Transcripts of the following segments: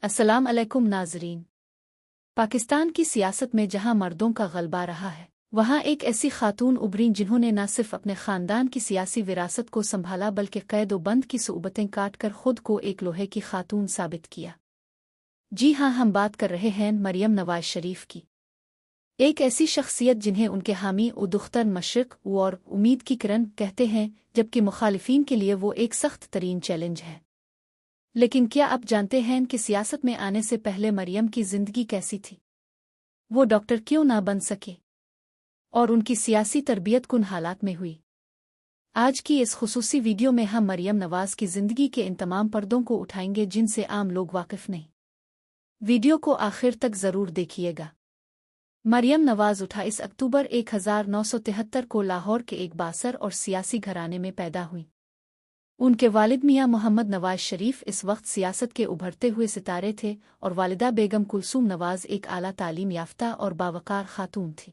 अस्सलाम अलैकुम नाज़रीन। पाकिस्तान की सियासत में जहां मर्दों का गलबा रहा है, वहां एक ऐसी खातून उभरीं जिन्होंने न सिर्फ अपने खानदान की सियासी विरासत को संभाला बल्कि कैद व बंद की सोबतें काटकर खुद को एक लोहे की खातून साबित किया। जी हाँ, हम बात कर रहे हैं मरियम नवाज शरीफ की। एक ऐसी शख्सियत जिन्हें उनके हामी व दुख्तर मशरिक और उम्मीद की किरण कहते हैं, जबकि मुखालिफिन के लिए वो एक सख्त तरीन चैलेंज है। लेकिन क्या आप जानते हैं कि सियासत में आने से पहले मरियम की जिंदगी कैसी थी? वो डॉक्टर क्यों ना बन सके और उनकी सियासी तरबियत किन हालात में हुई? आज की इस खुसूसी वीडियो में हम मरियम नवाज की जिंदगी के इन तमाम पर्दों को उठाएंगे जिनसे आम लोग वाकिफ नहीं। वीडियो को आखिर तक जरूर देखिएगा। मरियम नवाज 28 अक्टूबर 1973 को लाहौर के एक बासर और सियासी घराने में पैदा हुई। उनके वालिद मियां मोहम्मद नवाज शरीफ इस वक्त सियासत के उभरते हुए सितारे थे और वालिदा बेगम कुलसूम नवाज एक आला तालीम याफ्ता और बावकार खातून थी।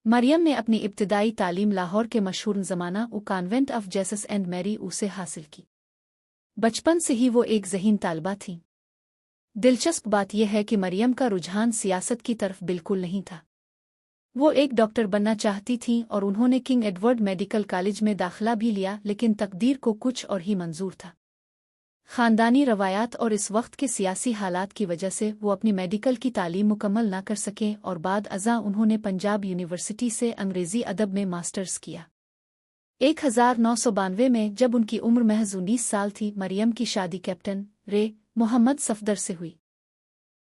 मरियम ने अपनी इब्तिदाई तालीम लाहौर के मशहूर ज़माना उ convent of Jesus and Mary उ से हासिल की। बचपन से ही वो एक ज़हीन तालबा थीं। दिलचस्प बात यह है कि मरियम का रुझान सियासत की तरफ बिल्कुल नहीं था। वो एक डॉक्टर बनना चाहती थीं और उन्होंने किंग एडवर्ड मेडिकल कॉलेज में दाखिला भी लिया, लेकिन तकदीर को कुछ और ही मंजूर था। खानदानी रवायात और इस वक्त के सियासी हालात की वजह से वो अपनी मेडिकल की तालीम मुकम्मल न कर सकें और बाद अज़ां उन्होंने पंजाब यूनिवर्सिटी से अंग्रेज़ी अदब में मास्टर्स किया। 1992 में जब उनकी उम्र महज 19 साल थी, मरियम की शादी कैप्टन रे मोहम्मद सफदर से हुई।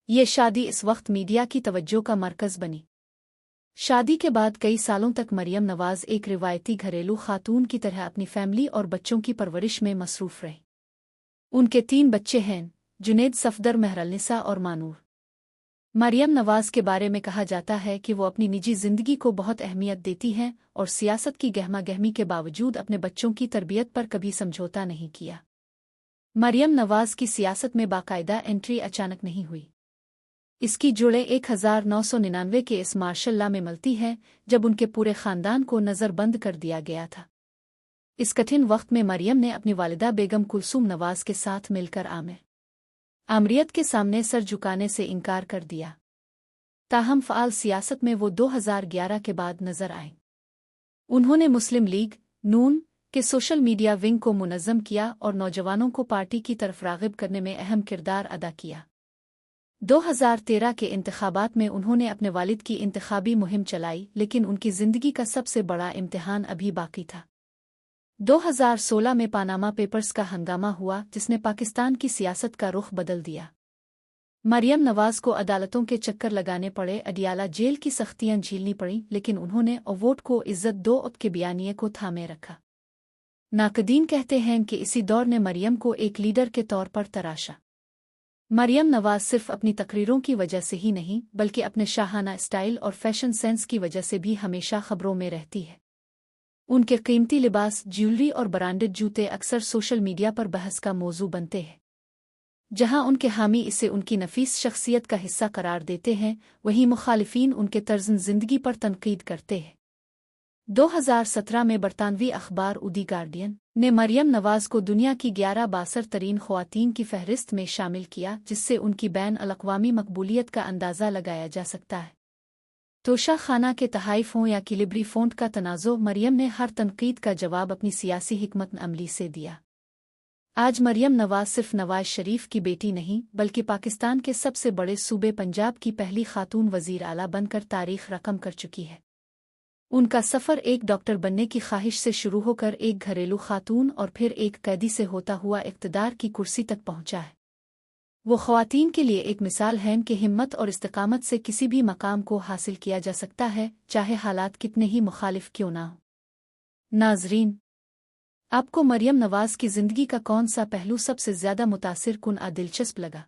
ये शादी इस वक्त मीडिया की तवज्जो का मरकज़ बनी। शादी के बाद कई सालों तक मरियम नवाज एक रिवायती घरेलू खातून की तरह अपनी फैमिली और बच्चों की परवरिश में मसरूफ़ रहे। उनके 3 बच्चे हैं, जुनेद, सफदर, महरनिसा और मानूर। मरियम नवाज के बारे में कहा जाता है कि वो अपनी निजी ज़िंदगी को बहुत अहमियत देती हैं और सियासत की गहमा गहमी के बावजूद अपने बच्चों की तरबियत पर कभी समझौता नहीं किया। मरियम नवाज की सियासत में बाकायदा एंट्री अचानक नहीं हुई। इसकी जुड़े 1999 के इस मार्शल लॉ में मिलती है, जब उनके पूरे खानदान को नज़रबंद कर दिया गया था। इस कठिन वक्त में मरियम ने अपनी वालिदा बेगम कुलसूम नवाज के साथ मिलकर आमरीत के सामने सर झुकाने से इनकार कर दिया। ताहम फ़आल सियासत में वो 2011 के बाद नजर आए। उन्होंने मुस्लिम लीग नून के सोशल मीडिया विंग को मुनज़्ज़म किया और नौजवानों को पार्टी की तरफ राग़िब करने में अहम किरदार अदा किया। 2013 के इंतखाबात में उन्होंने अपने वालिद की इंतखाबी मुहिम चलाई, लेकिन उनकी ज़िंदगी का सबसे बड़ा इम्तिहान अभी बाकी था। 2016 में पानामा पेपर्स का हंगामा हुआ, जिसने पाकिस्तान की सियासत का रुख बदल दिया। मरियम नवाज को अदालतों के चक्कर लगाने पड़े, अडियाला जेल की सख्तियां झेलनी पड़ीं, लेकिन उन्होंने वोट को इज्जत दो के बयानिए को थामे रखा। नाकदीन कहते हैं कि इसी दौर ने मरियम को एक लीडर के तौर पर तराशा। मरियम नवाज सिर्फ अपनी तकरीरों की वजह से ही नहीं, बल्कि अपने शाहाना स्टाइल और फैशन सेंस की वजह से भी हमेशा खबरों में रहती है। उनके कीमती लिबास, ज्वेलरी और ब्रांडेड जूते अक्सर सोशल मीडिया पर बहस का मौजू बनते हैं। जहां उनके हामी इसे उनकी नफीस शख्सियत का हिस्सा करार देते हैं, वहीं मुखालिफिन उनके तर्ज़ ज़िंदगी पर तनकीद करते हैं। 2017 में बरतानवी अखबार दी गार्डियन ने मरियम नवाज को दुनिया की 11 बासर तरीन ख्वातीन की फहरिस्त में शामिल किया, जिससे उनकी बैन अल-अक़वामी मकबूलियत का अंदाज़ा लगाया जा सकता है। तोशा खाना के तहाइफ हों या किलिब्री फ़ॉन्ट का तनाज़ो, मरियम ने हर तनकीद का जवाब अपनी सियासी हिकमत अमली से दिया। आज मरियम नवाज सिर्फ नवाज शरीफ की बेटी नहीं, बल्कि पाकिस्तान के सबसे बड़े सूबे पंजाब की पहली खातून वज़ीर आला बनकर तारीख़ रकम कर चुकी है। उनका सफ़र एक डॉक्टर बनने की ख्वाहिश से शुरू होकर एक घरेलू खातून और फिर एक कैदी से होता हुआ इक़्तिदार की कुर्सी तक पहुंचा है। वो ख़वातीन के लिए एक मिसाल हैं कि हिम्मत और इस्तिक़ामत से किसी भी मकाम को हासिल किया जा सकता है, चाहे हालात कितने ही मुखालिफ क्यों ना हो। नाज़रीन, आपको मरियम नवाज की ज़िंदगी का कौन सा पहलू सबसे ज़्यादा मुतासिर कुन दिलचस्प लगा?